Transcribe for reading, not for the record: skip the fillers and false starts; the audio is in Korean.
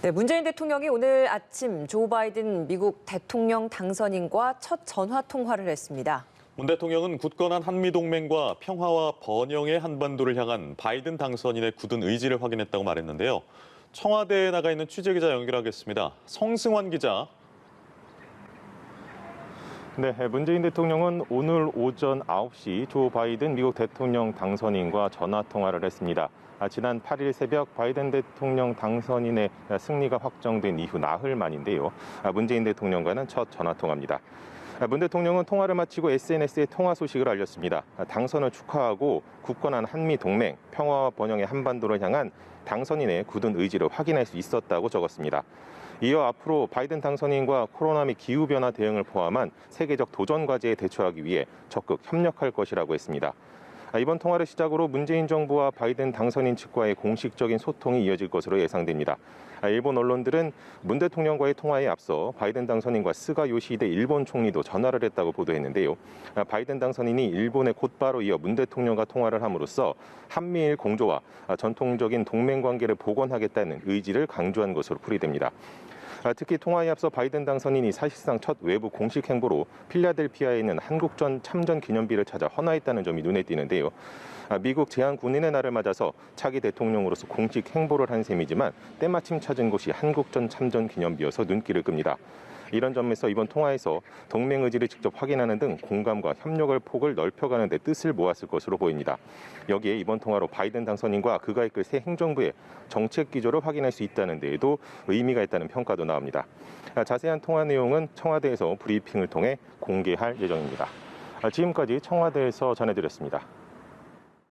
네, 문재인 대통령이 오늘 아침 조 바이든 미국 대통령 당선인과 첫 전화 통화를 했습니다. 문 대통령은 굳건한 한미동맹과 평화와 번영의 한반도를 향한 바이든 당선인의 굳은 의지를 확인했다고 말했는데요. 청와대에 나가 있는 취재기자 연결하겠습니다. 성승환 기자. 네, 문재인 대통령은 오늘 오전 9시 조 바이든 미국 대통령 당선인과 전화 통화를 했습니다. 지난 8일 새벽 바이든 대통령 당선인의 승리가 확정된 이후 나흘 만인데요. 문재인 대통령과는 첫 전화 통화입니다. 문 대통령은 통화를 마치고 SNS에 통화 소식을 알렸습니다. 당선을 축하하고 굳건한 한미 동맹, 평화와 번영의 한반도를 향한 당선인의 굳은 의지를 확인할 수 있었다고 적었습니다. 이어 앞으로 바이든 당선인과 코로나 및 기후변화 대응을 포함한 세계적 도전 과제에 대처하기 위해 적극 협력할 것이라고 했습니다. 이번 통화를 시작으로 문재인 정부와 바이든 당선인 측과의 공식적인 소통이 이어질 것으로 예상됩니다. 일본 언론들은 문 대통령과의 통화에 앞서 바이든 당선인과 스가 요시히데 일본 총리도 전화를 했다고 보도했는데요. 바이든 당선인이 일본에 곧바로 이어 문 대통령과 통화를 함으로써 한미일 공조와 전통적인 동맹 관계를 복원하겠다는 의지를 강조한 것으로 풀이됩니다. 특히 통화에 앞서 바이든 당선인이 사실상 첫 외부 공식 행보로 필라델피아에 있는 한국전 참전 기념비를 찾아 헌화했다는 점이 눈에 띄는데요. 미국 제한군인의 날을 맞아서 차기 대통령으로서 공식 행보를 한 셈이지만 때마침 찾은 곳이 한국전 참전 기념비여서 눈길을 끕니다. 이런 점에서 이번 통화에서 동맹 의지를 직접 확인하는 등 공감과 협력의 폭을 넓혀가는 데 뜻을 모았을 것으로 보입니다. 여기에 이번 통화로 바이든 당선인과 그가 이끌 새 행정부의 정책 기조를 확인할 수 있다는 데에도 의미가 있다는 평가도 나옵니다. 자세한 통화 내용은 청와대에서 브리핑을 통해 공개할 예정입니다. 지금까지 청와대에서 전해드렸습니다.